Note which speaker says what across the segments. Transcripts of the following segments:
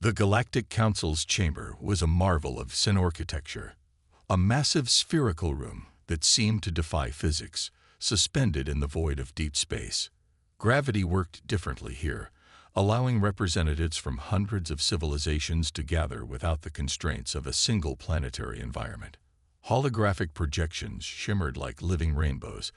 Speaker 1: The Galactic Council's chamber was a marvel of Sen architecture, a massive spherical room that seemed to defy physics, suspended in the void of deep space. Gravity worked differently here, allowing representatives from hundreds of civilizations to gather without the constraints of a single planetary environment. Holographic projections shimmered like living rainbows,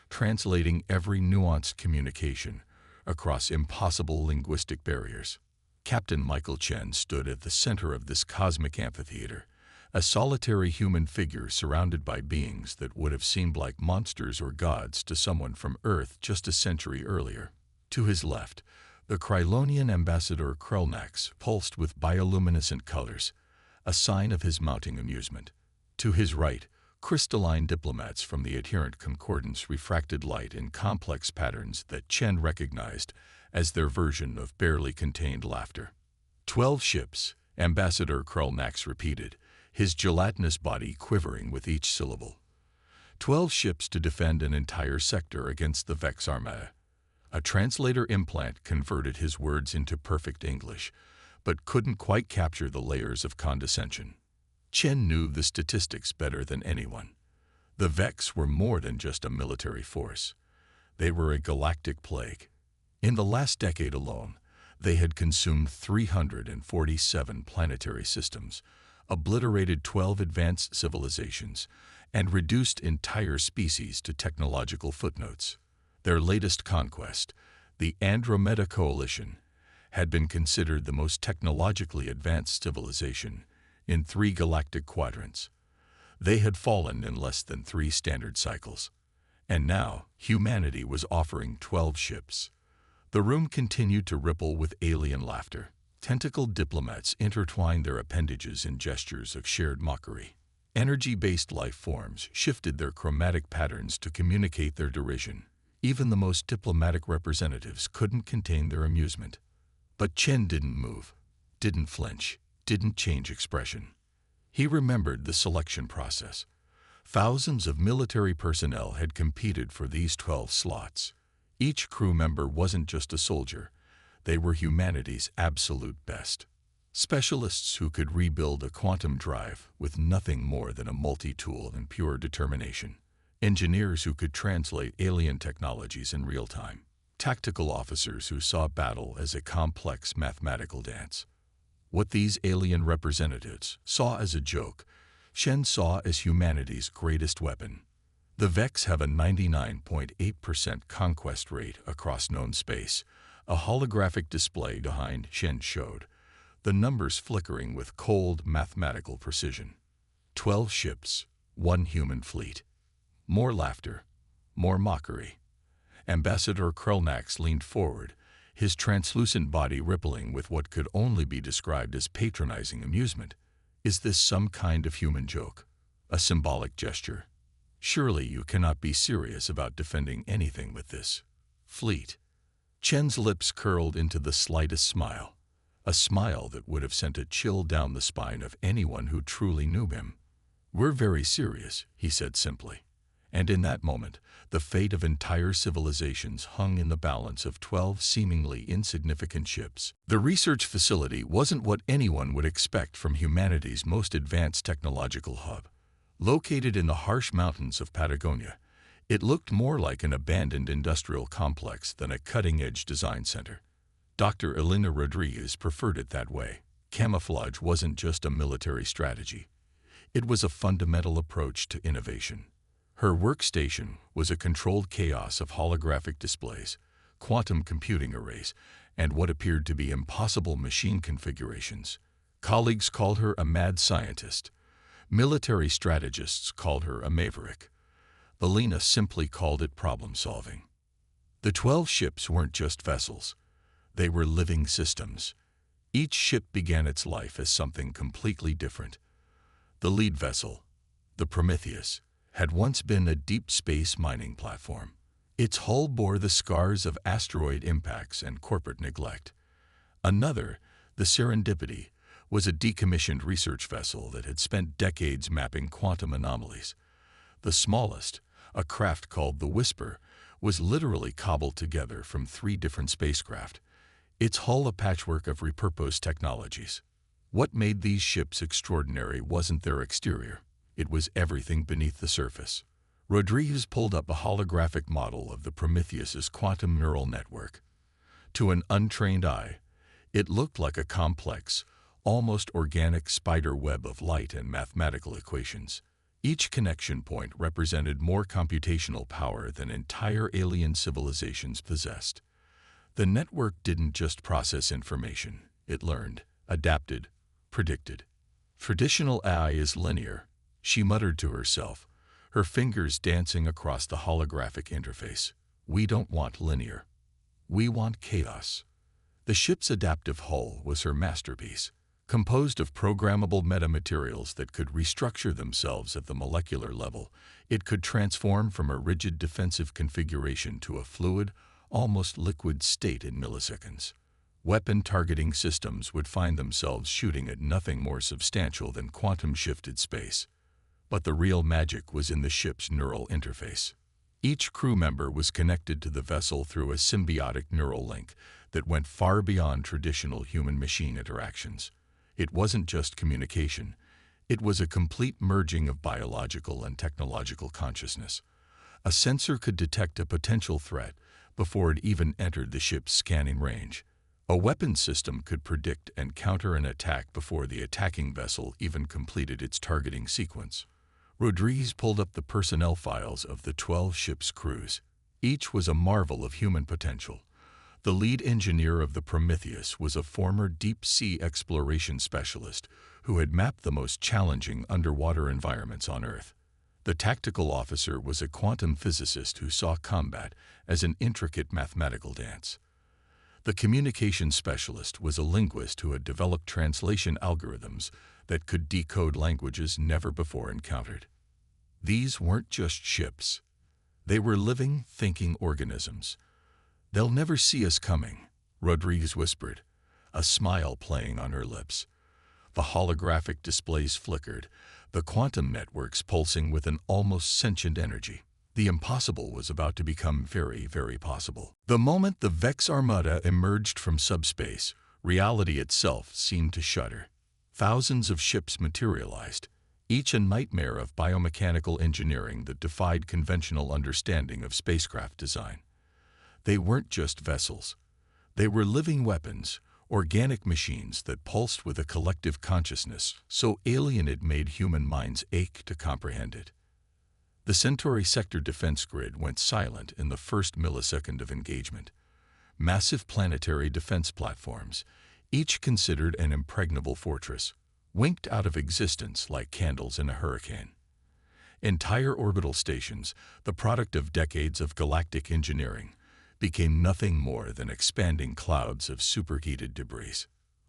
Speaker 1: translating every nuanced communication across impossible linguistic barriers. Captain Michael Chen stood at the center of this cosmic amphitheater, a solitary human figure surrounded by beings that would have seemed like monsters or gods to someone from Earth just a century earlier. To his left, the Krylonian ambassador Krulnax pulsed with bioluminescent colors, a sign of his mounting amusement. To his right, crystalline diplomats from the adherent concordance refracted light in complex patterns that Chen recognized as their version of barely contained laughter. 12 ships, Ambassador Krulnax repeated, his gelatinous body quivering with each syllable. 12 ships to defend an entire sector against the Vex Armada. A translator implant converted his words into perfect English, but couldn't quite capture the layers of condescension. Chen knew the statistics better than anyone. The Vex were more than just a military force. They were a galactic plague. In the last decade alone, they had consumed 347 planetary systems, obliterated 12 advanced civilizations, and reduced entire species to technological footnotes. Their latest conquest, the Andromeda Coalition, had been considered the most technologically advanced civilization in 3 galactic quadrants. They had fallen in less than 3 standard cycles. And now, humanity was offering 12 ships. The room continued to ripple with alien laughter. Tentacled diplomats intertwined their appendages in gestures of shared mockery. Energy-based life forms shifted their chromatic patterns to communicate their derision. Even the most diplomatic representatives couldn't contain their amusement. But Chen didn't move, didn't flinch, didn't change expression. He remembered the selection process. Thousands of military personnel had competed for these 12 slots. Each crew member wasn't just a soldier. They were humanity's absolute best. Specialists who could rebuild a quantum drive with nothing more than a multi-tool and pure determination. Engineers who could translate alien technologies in real time. Tactical officers who saw battle as a complex mathematical dance. What these alien representatives saw as a joke, Chen saw as humanity's greatest weapon. The Vex have a 99.8% conquest rate across known space. A holographic display behind Chen showed, the numbers flickering with cold mathematical precision. 12 ships, 1 human fleet. More laughter, more mockery. Ambassador Krulnax leaned forward, his translucent body rippling with what could only be described as patronizing amusement. Is this some kind of human joke? A symbolic gesture? Surely you cannot be serious about defending anything with this fleet. Chen's lips curled into the slightest smile, a smile that would have sent a chill down the spine of anyone who truly knew him. "We're very serious," he said simply. And in that moment, the fate of entire civilizations hung in the balance of 12 seemingly insignificant ships. The research facility wasn't what anyone would expect from humanity's most advanced technological hub. Located in the harsh mountains of Patagonia, it looked more like an abandoned industrial complex than a cutting-edge design center. Dr. Elena Rodriguez preferred it that way. Camouflage wasn't just a military strategy. It was a fundamental approach to innovation. Her workstation was a controlled chaos of holographic displays, quantum computing arrays, and what appeared to be impossible machine configurations. Colleagues called her a mad scientist. Military strategists called her a maverick. Elena simply called it problem-solving. The 12 ships weren't just vessels. They were living systems. Each ship began its life as something completely different. The lead vessel, the Prometheus, had once been a deep space mining platform. Its hull bore the scars of asteroid impacts and corporate neglect. Another, the Serendipity, was a decommissioned research vessel that had spent decades mapping quantum anomalies. The smallest, a craft called the Whisper, was literally cobbled together from 3 different spacecraft. its hull a patchwork of repurposed technologies. What made these ships extraordinary wasn't their exterior. It was everything beneath the surface. Rodriguez pulled up a holographic model of the Prometheus's quantum neural network. To an untrained eye, it looked like a complex, almost organic spider web of light and mathematical equations. Each connection point represented more computational power than entire alien civilizations possessed. The network didn't just process information. It learned, adapted, predicted. Traditional AI is linear, she muttered to herself, her fingers dancing across the holographic interface. We don't want linear. We want chaos. The ship's adaptive hull was her masterpiece, composed of programmable metamaterials that could restructure themselves at the molecular level. It could transform from a rigid defensive configuration to a fluid, almost liquid state in milliseconds. Weapon targeting systems would find themselves shooting at nothing more substantial than quantum-shifted space. But the real magic was in the ship's neural interface. Each crew member was connected to the vessel through a symbiotic neural link that went far beyond traditional human-machine interactions. It wasn't just communication. It was a complete merging of biological and technological consciousness. A sensor could detect a potential threat before it even entered the ship's scanning range. A weapons system could predict and counter an attack before the attacking vessel even completed its targeting sequence. Rodriguez pulled up the personnel files of the 12 ships' crews. Each was a marvel of human potential. The lead engineer of the Prometheus was a former deep-sea exploration specialist who had mapped the most challenging underwater environments on Earth. The tactical officer was a quantum physicist who saw combat as an intricate mathematical dance. The communication specialist was a linguist who had developed translation algorithms that could decode languages never before encountered. These weren't just ships. They were living, thinking organisms. "They'll never see us coming," Rodriguez whispered, a smile playing on her lips. The holographic displays flickered, the quantum networks pulsing with an almost sentient energy. The impossible was about to become very, very possible. The moment the Vex Armada emerged from subspace, reality itself seemed to shudder. Thousands of ships materialized, each a nightmare of biomechanical engineering that defied conventional understanding of spacecraft design. They weren't just vessels. They were living weapons, organic machines that pulsed with a collective consciousness so alien it made human minds ache to comprehend it. The Centauri sector defense grid went silent in the first millisecond of engagement. Massive planetary defense platforms, each considered an impregnable fortress, winked out of existence like candles in a hurricane. Entire orbital stations, the product of decades of galactic engineering, became nothing more than expanding clouds of superheated debris.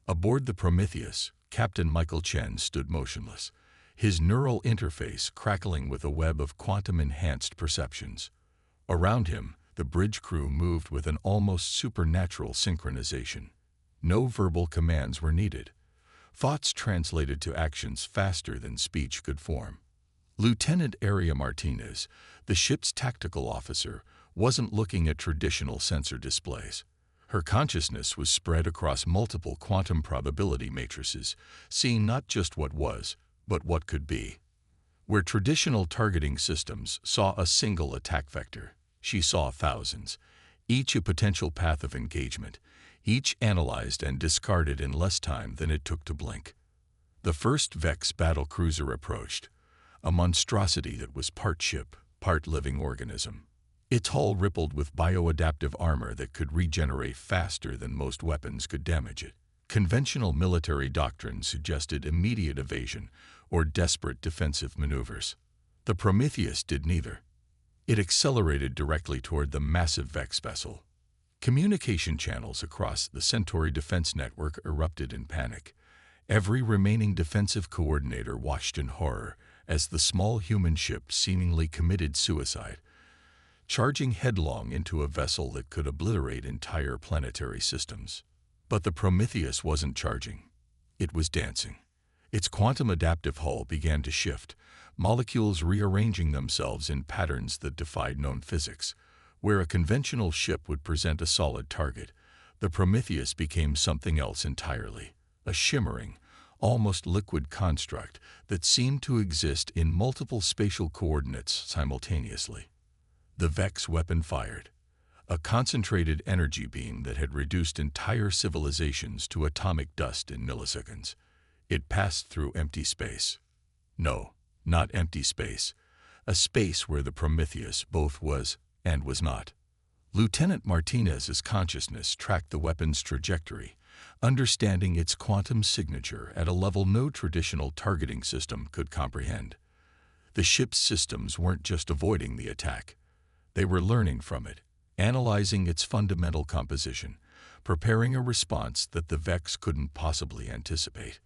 Speaker 1: Aboard the Prometheus, Captain Michael Chen stood motionless, his neural interface crackling with a web of quantum-enhanced perceptions. Around him, the bridge crew moved with an almost supernatural synchronization. No verbal commands were needed. Thoughts translated to actions faster than speech could form. Lieutenant Aria Martinez, the ship's tactical officer, wasn't looking at traditional sensor displays. Her consciousness was spread across multiple quantum probability matrices, seeing not just what was, but what could be. Where traditional targeting systems saw a single attack vector, she saw thousands, each a potential path of engagement, each analyzed and discarded in less time than it took to blink. The first Vex battle cruiser approached, a monstrosity that was part ship, part living organism. Its hull rippled with bioadaptive armor that could regenerate faster than most weapons could damage it. Conventional military doctrine suggested immediate evasion or desperate defensive maneuvers. The Prometheus did neither. It accelerated directly toward the massive Vex vessel. Communication channels across the Centauri defense network erupted in panic. Every remaining defensive coordinator watched in horror as the small human ship seemingly committed suicide, charging headlong into a vessel that could obliterate entire planetary systems. But the Prometheus wasn't charging. It was dancing. Its quantum adaptive hull began to shift, molecules rearranging themselves in patterns that defied known physics. Where a conventional ship would present a solid target, The Prometheus became something else entirely, a shimmering, almost liquid construct that seemed to exist in multiple spatial coordinates simultaneously. The Vex weapon fired, a concentrated energy beam that had reduced entire civilizations to atomic dust in milliseconds. It passed through empty space. No, not empty space. A space where the Prometheus both was and was not. Lieutenant Martinez's consciousness tracked the weapon's trajectory, understanding its quantum signature at a level no traditional targeting system could comprehend. The ship's systems weren't just avoiding the attack. They were learning from it, analyzing its fundamental composition, preparing a response that the Vex couldn't possibly anticipate.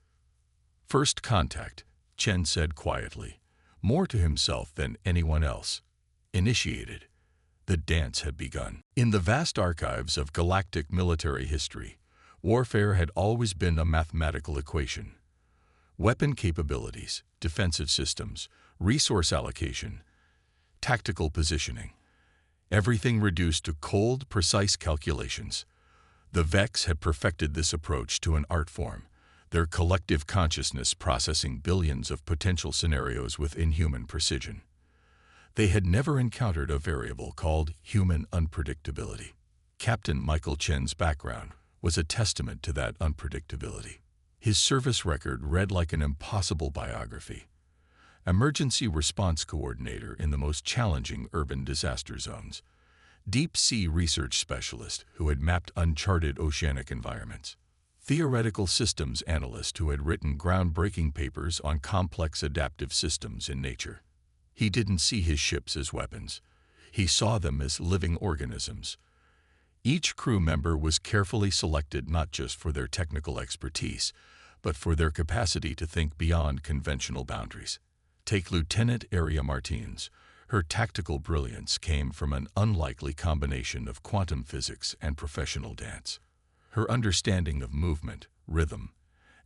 Speaker 1: "First contact," Chen said quietly, more to himself than anyone else. "Initiated." The dance had begun. In the vast archives of galactic military history, warfare had always been a mathematical equation. Weapon capabilities, defensive systems, resource allocation, tactical positioning. Everything reduced to cold, precise calculations. The Vex had perfected this approach to an art form, their collective consciousness processing billions of potential scenarios with inhuman precision. They had never encountered a variable called human unpredictability. Captain Michael Chen's background was a testament to that unpredictability. His service record read like an impossible biography. Emergency response coordinator in the most challenging urban disaster zones. Deep-sea research specialist who had mapped uncharted oceanic environments. Theoretical systems analyst who had written groundbreaking papers on complex adaptive systems in nature. He didn't see his ships as weapons. He saw them as living organisms. Each crew member was carefully selected not just for their technical expertise, but for their capacity to think beyond conventional boundaries. Take Lieutenant Aria Martins. Her tactical brilliance came from an unlikely combination of quantum physics and professional dance. Her understanding of movement, rhythm,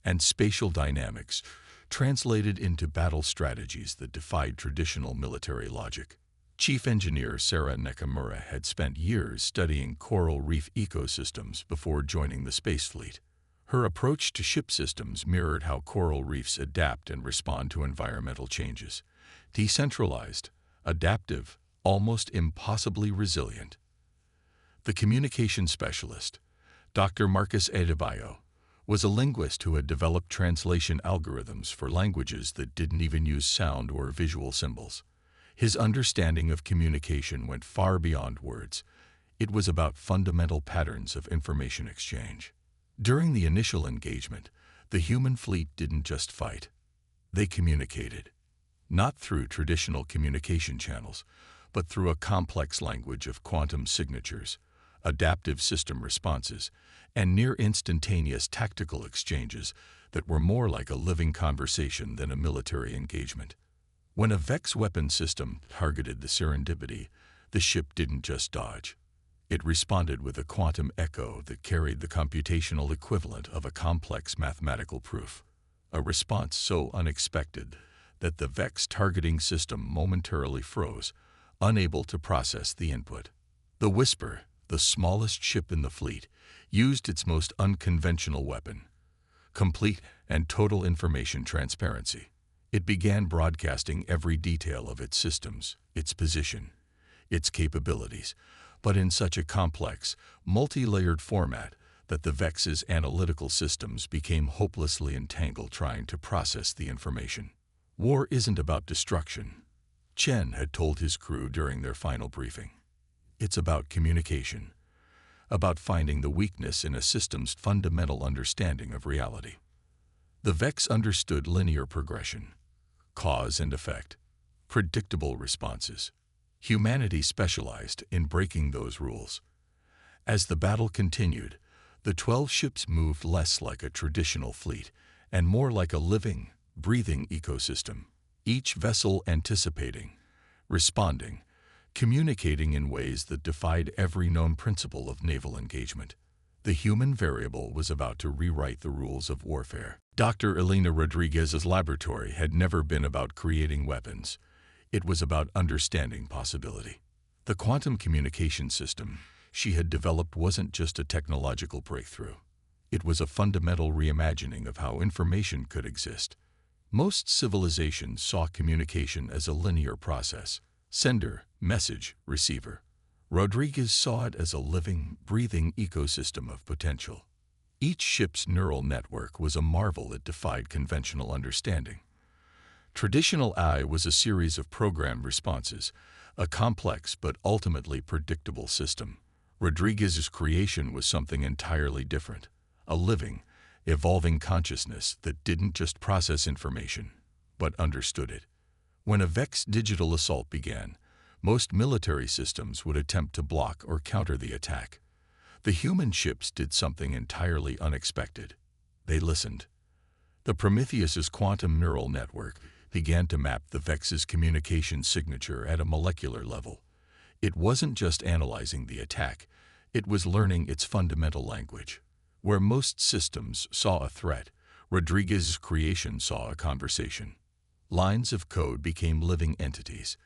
Speaker 1: and spatial dynamics translated into battle strategies that defied traditional military logic. Chief Engineer Sarah Nakamura had spent years studying coral reef ecosystems before joining the space fleet. Her approach to ship systems mirrored how coral reefs adapt and respond to environmental changes. Decentralized, adaptive, almost impossibly resilient. The communication specialist, Dr. Marcus Adebayo, was a linguist who had developed translation algorithms for languages that didn't even use sound or visual symbols. His understanding of communication went far beyond words. It was about fundamental patterns of information exchange. During the initial engagement, the human fleet didn't just fight. They communicated. Not through traditional communication channels, but through a complex language of quantum signatures, adaptive system responses, and near-instantaneous tactical exchanges that were more like a living conversation than a military engagement. When a Vex weapon system targeted the Serendipity, the ship didn't just dodge. It responded with a quantum echo that carried the computational equivalent of a complex mathematical proof. A response so unexpected that the Vex targeting system momentarily froze, unable to process the input. The Whisper, the smallest ship in the fleet, used its most unconventional weapon, complete and total information transparency. It began broadcasting every detail of its systems, its position, its capabilities, but in such a complex, multi-layered format that the Vex's analytical systems became hopelessly entangled trying to process the information. War isn't about destruction, Chen had told his crew during their final briefing. It's about communication, about finding the weakness in a system's fundamental understanding of reality. The Vex understood linear progression, cause and effect, predictable responses. Humanity specialized in breaking those rules. As the battle continued, the 12 ships moved less like a traditional fleet and more like a living, breathing ecosystem, each vessel anticipating, responding, communicating in ways that defied every known principle of naval engagement. The human variable was about to rewrite the rules of warfare. Dr. Elena Rodriguez's laboratory had never been about creating weapons. It was about understanding possibility. The quantum communication system, she had developed wasn't just a technological breakthrough. It was a fundamental reimagining of how information could exist. Most civilizations saw communication as a linear process: sender, message, receiver. Rodriguez saw it as a living, breathing ecosystem of potential. Each ship's neural network was a marvel that defied conventional understanding. Traditional AI was a series of programmed responses, a complex but ultimately predictable system. Rodriguez's creation was something entirely different: a living, evolving consciousness that didn't just process information, but understood it. When a Vex digital assault began, most military systems would attempt to block or counter the attack. The human ships did something entirely unexpected. They listened. The Prometheus's quantum neural network began to map the Vex's communication signature at a molecular level. It wasn't just analyzing the attack, it was learning its fundamental language. Where most systems saw a threat, Rodriguez's creation saw a conversation. Lines of code became living entities.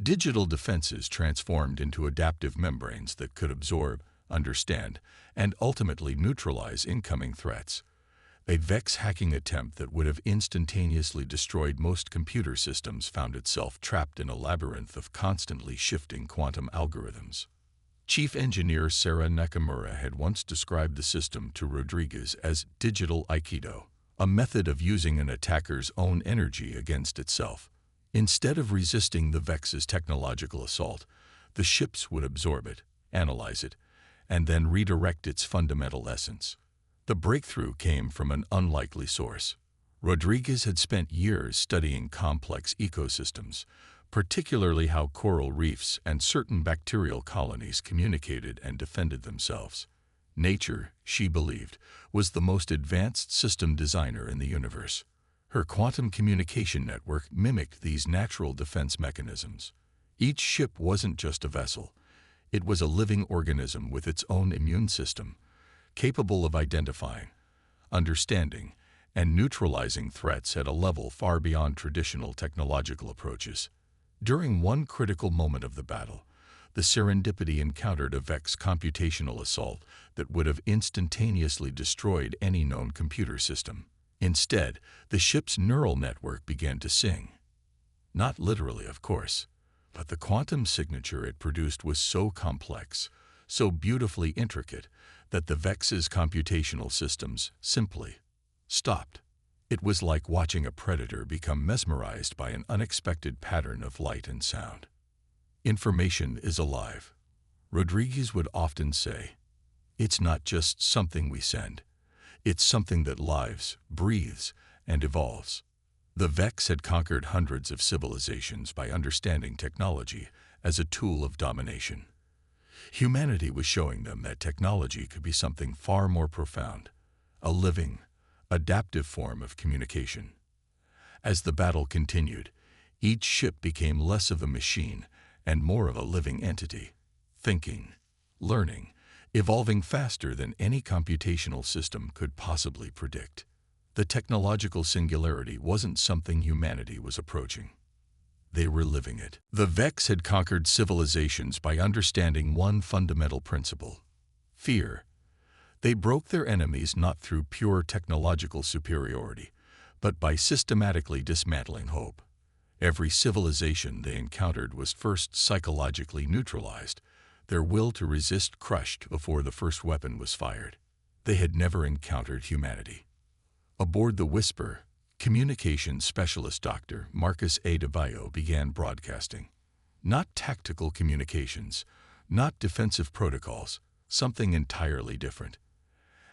Speaker 1: Digital defenses transformed into adaptive membranes that could absorb, understand, and ultimately neutralize incoming threats. A Vex hacking attempt that would have instantaneously destroyed most computer systems found itself trapped in a labyrinth of constantly shifting quantum algorithms. Chief Engineer Sarah Nakamura had once described the system to Rodriguez as digital Aikido, a method of using an attacker's own energy against itself. Instead of resisting the Vex's technological assault, the ships would absorb it, analyze it, and then redirect its fundamental essence. The breakthrough came from an unlikely source. Rodriguez had spent years studying complex ecosystems, particularly how coral reefs and certain bacterial colonies communicated and defended themselves. Nature, she believed, was the most advanced system designer in the universe. Her quantum communication network mimicked these natural defense mechanisms. Each ship wasn't just a vessel. It was a living organism with its own immune system, capable of identifying, understanding, and neutralizing threats at a level far beyond traditional technological approaches. During one critical moment of the battle, the Serendipity encountered a Vex computational assault that would have instantaneously destroyed any known computer system. Instead, the ship's neural network began to sing. Not literally, of course, but the quantum signature it produced was so complex, so beautifully intricate, that the Vex's computational systems simply stopped. It was like watching a predator become mesmerized by an unexpected pattern of light and sound. Information is alive. Rodriguez would often say, "It's not just something we send. It's something that lives, breathes, and evolves." The Vex had conquered hundreds of civilizations by understanding technology as a tool of domination. Humanity was showing them that technology could be something far more profound, a living, adaptive form of communication. As the battle continued, each ship became less of a machine and more of a living entity, thinking, learning, evolving faster than any computational system could possibly predict. The technological singularity wasn't something humanity was approaching. They were living it. The Vex had conquered civilizations by understanding one fundamental principle: fear. They broke their enemies not through pure technological superiority, but by systematically dismantling hope. Every civilization they encountered was first psychologically neutralized, their will to resist crushed before the first weapon was fired. They had never encountered humanity. Aboard the Whisper, communications specialist Dr. Marcus A. DeVayo began broadcasting. Not tactical communications, not defensive protocols, something entirely different.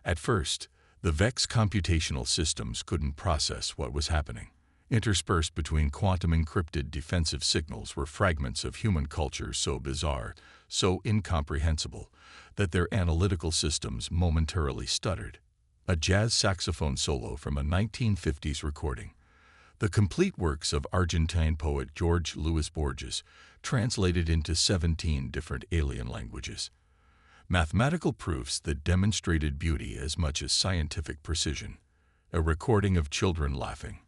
Speaker 1: At first, the Vex computational systems couldn't process what was happening. Interspersed between quantum-encrypted defensive signals were fragments of human culture so bizarre, so incomprehensible, that their analytical systems momentarily stuttered. A jazz saxophone solo from a 1950s recording, the complete works of Argentine poet George Luis Borges, translated into 17 different alien languages. Mathematical proofs that demonstrated beauty as much as scientific precision. A recording of children laughing.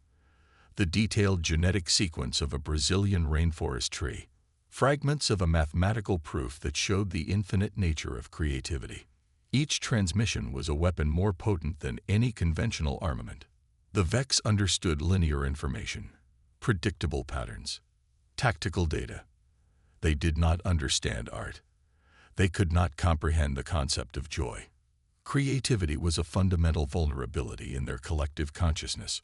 Speaker 1: The detailed genetic sequence of a Brazilian rainforest tree. fragments of a mathematical proof that showed the infinite nature of creativity. Each transmission was a weapon more potent than any conventional armament. The Vex understood linear information, predictable patterns, tactical data. They did not understand art. They could not comprehend the concept of joy. Creativity was a fundamental vulnerability in their collective consciousness.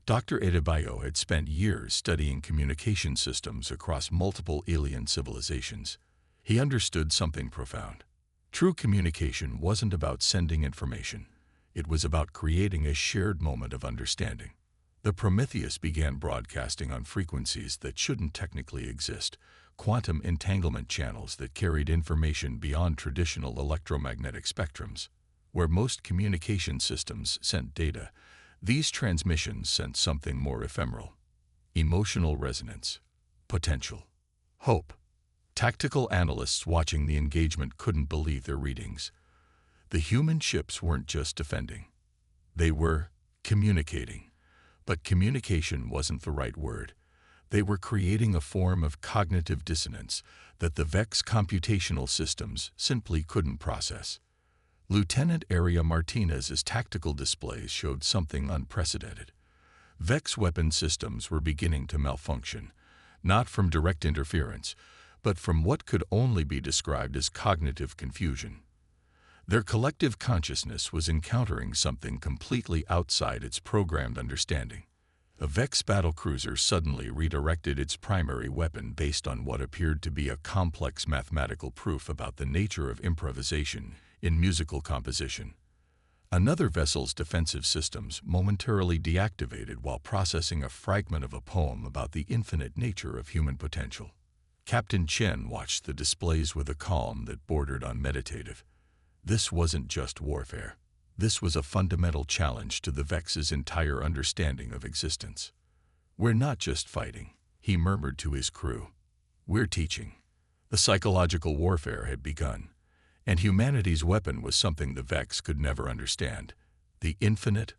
Speaker 1: Dr. Adebayo had spent years studying communication systems across multiple alien civilizations. He understood something profound. True communication wasn't about sending information. It was about creating a shared moment of understanding. The Prometheus began broadcasting on frequencies that shouldn't technically exist, quantum entanglement channels that carried information beyond traditional electromagnetic spectrums. Where most communication systems sent data, these transmissions sent something more ephemeral: emotional resonance, potential, hope. Tactical analysts watching the engagement couldn't believe their readings. The human ships weren't just defending. They were communicating. But communication wasn't the right word. They were creating a form of cognitive dissonance that the Vex computational systems simply couldn't process. Lieutenant Area Martinez's tactical displays showed something unprecedented. Vex weapon systems were beginning to malfunction, not from direct interference, but from what could only be described as cognitive confusion. Their collective consciousness was encountering something completely outside its programmed understanding. A Vex battlecruiser suddenly redirected its primary weapon based on what appeared to be a complex mathematical proof about the nature of improvisation in musical composition. Another vessel's defensive systems momentarily deactivated while processing a fragment of a poem about the infinite nature of human potential. Captain Chen watched the displays with a calm that bordered on meditative. This wasn't just warfare. This was a fundamental challenge to the Vex's entire understanding of existence. "We're not just fighting," he murmured to his crew. "We're teaching." The psychological warfare had begun, and humanity's weapon was something the Vex could never understand: the infinite,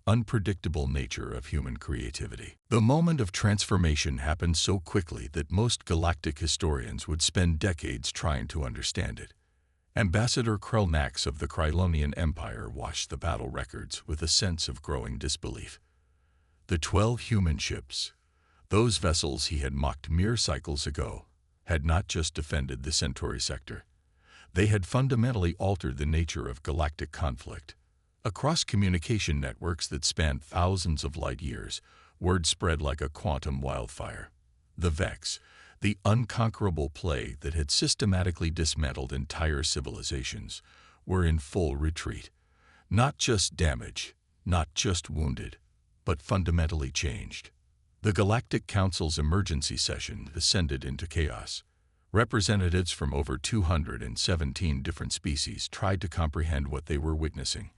Speaker 1: unpredictable nature of human creativity. The moment of transformation happened so quickly that most galactic historians would spend decades trying to understand it. Ambassador Krelnax of the Krylonian Empire watched the battle records with a sense of growing disbelief. The 12 human ships, those vessels he had mocked mere cycles ago, had not just defended the Centauri sector. They had fundamentally altered the nature of galactic conflict. Across communication networks that spanned thousands of light years, word spread like a quantum wildfire. The Vex, the unconquerable plague that had systematically dismantled entire civilizations, were in full retreat. Not just damaged, not just wounded, but fundamentally changed. The Galactic Council's emergency session descended into chaos. Representatives from over 217 different species tried to comprehend what they were witnessing.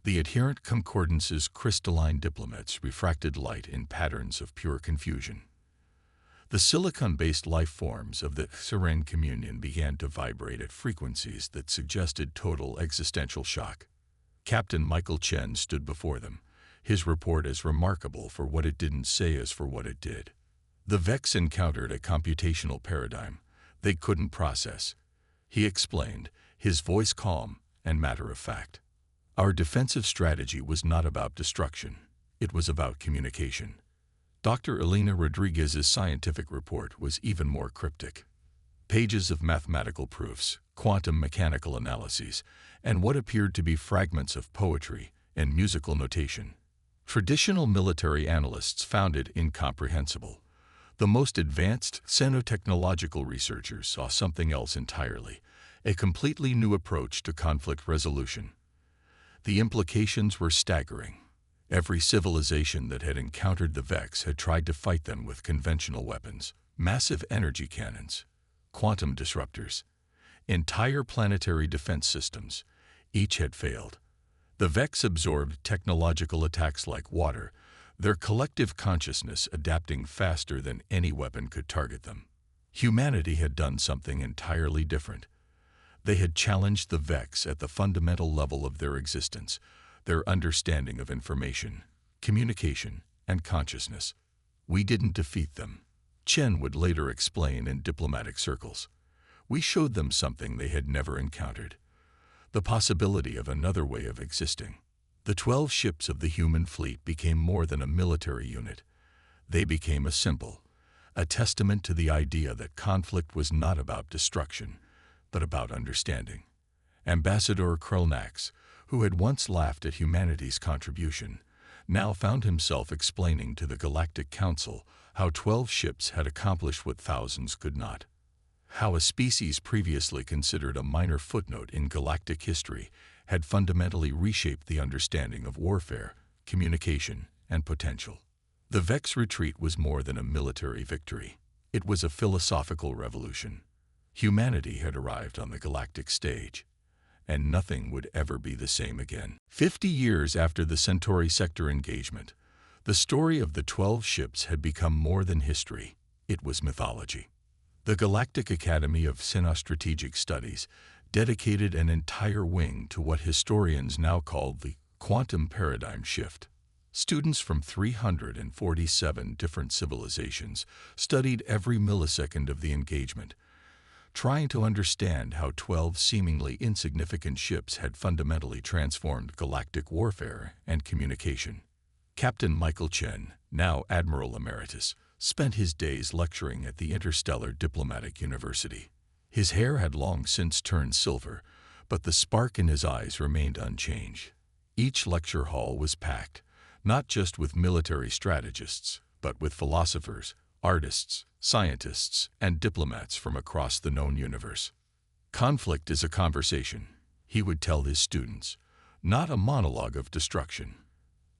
Speaker 1: The adherent concordance's crystalline diplomats refracted light in patterns of pure confusion. The silicon-based life forms of the Serene Communion began to vibrate at frequencies that suggested total existential shock. Captain Michael Chen stood before them, his report as remarkable for what it didn't say as for what it did. The Vex encountered a computational paradigm they couldn't process. He explained, his voice calm and matter-of-fact. Our defensive strategy was not about destruction. It was about communication. Dr. Elena Rodriguez's scientific report was even more cryptic. Pages of mathematical proofs, quantum mechanical analyses, and what appeared to be fragments of poetry and musical notation. Traditional military analysts found it incomprehensible. The most advanced xenotechnological researchers saw something else entirely, a completely new approach to conflict resolution. The implications were staggering. Every civilization that had encountered the Vex had tried to fight them with conventional weapons, massive energy cannons, quantum disruptors, entire planetary defense systems. Each had failed. The Vex absorbed technological attacks like water, their collective consciousness adapting faster than any weapon could target them. Humanity had done something entirely different. They had challenged the Vex at the fundamental level of their existence, their understanding of information, communication, and consciousness. We didn't defeat them. Chen would later explain in diplomatic circles. We showed them something they had never encountered. The possibility of another way of existing. The 12 ships of the human fleet became more than a military unit. They became a symbol, a testament to the idea that conflict was not about destruction, but about understanding. Ambassador Krolnax, who had once laughed at humanity's contribution, now found himself explaining to the Galactic Council how 12 ships had accomplished what thousands could not. How a species previously considered a minor footnote in galactic history had fundamentally reshaped the understanding of warfare, communication, and potential. The Vex retreat was more than a military victory. It was a philosophical revolution. Humanity had arrived on the galactic stage, and nothing would ever be the same again. 50 years after the Centauri sector engagement, the story of the 12 ships had become more than history. It was mythology. The Galactic Academy of Sinostrategic Studies dedicated an entire wing to what historians now call the quantum paradigm shift. Students from 347 different civilizations studied every millisecond of the engagement, trying to understand how 12 seemingly insignificant ships had fundamentally transformed galactic warfare and communication. Captain Michael Chen, now Admiral Emeritus, spent his days lecturing at the Interstellar Diplomatic University. His hair had long since turned silver, but the spark in his eyes remained unchanged. Each lecture hall was packed, not just with military strategists, but with philosophers, artists, scientists, and diplomats from across the known universe. Conflict is a conversation, he would tell his students, not a monologue of destruction.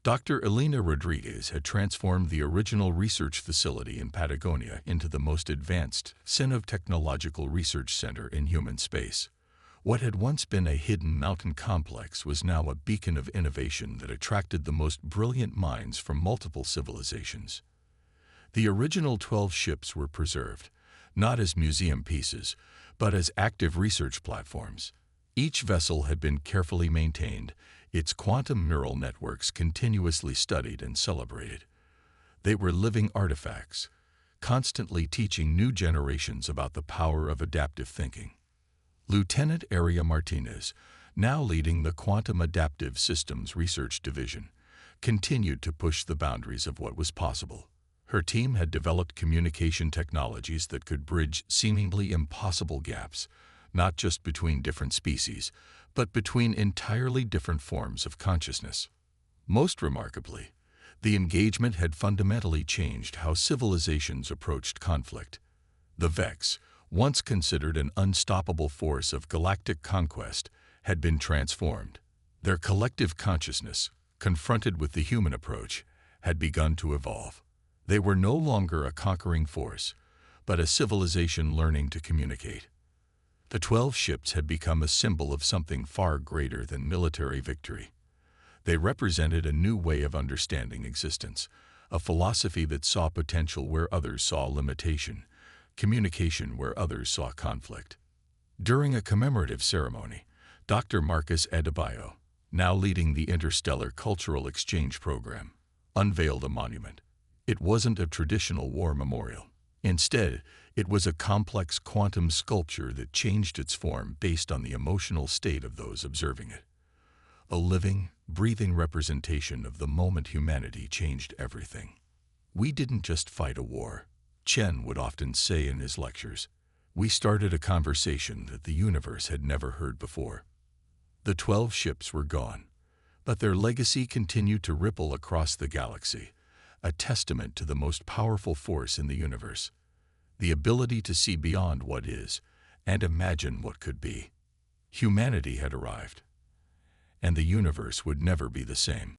Speaker 1: Dr. Elena Rodriguez had transformed the original research facility in Patagonia into the most advanced technological research center in human space. What had once been a hidden mountain complex was now a beacon of innovation that attracted the most brilliant minds from multiple civilizations. The original 12 ships were preserved, not as museum pieces, but as active research platforms. Each vessel had been carefully maintained, its quantum neural networks continuously studied and celebrated. They were living artifacts, constantly teaching new generations about the power of adaptive thinking. Lieutenant Aria Martinez, now leading the Quantum Adaptive Systems Research Division, continued to push the boundaries of what was possible. Her team had developed communication technologies that could bridge seemingly impossible gaps, not just between different species, but between entirely different forms of consciousness. Most remarkably, the engagement had fundamentally changed how civilizations approached conflict. The Vex, once considered an unstoppable force of galactic conquest, had been transformed. Their collective consciousness, confronted with the human approach, had begun to evolve. They were no longer a conquering force, but a civilization learning to communicate. The 12 ships had become a symbol of something far greater than military victory. They represented a new way of understanding existence, a philosophy that saw potential where others saw limitation, communication where others saw conflict. During a commemorative ceremony, Dr. Marcus Adebayo, now leading the Interstellar Cultural Exchange Program, unveiled a monument. It wasn't a traditional war memorial. Instead, it was a complex quantum sculpture that changed its form based on the emotional state of those observing it. A living, breathing representation of the moment humanity changed everything. We didn't just fight a war, Chen would often say in his lectures. We started a conversation that the universe had never heard before. The 12 ships were gone, but their legacy continued to ripple across the galaxy, a testament to the most powerful force in the universe, the ability to see beyond what is and imagine what could be. Humanity had arrived, and the universe would never be the same.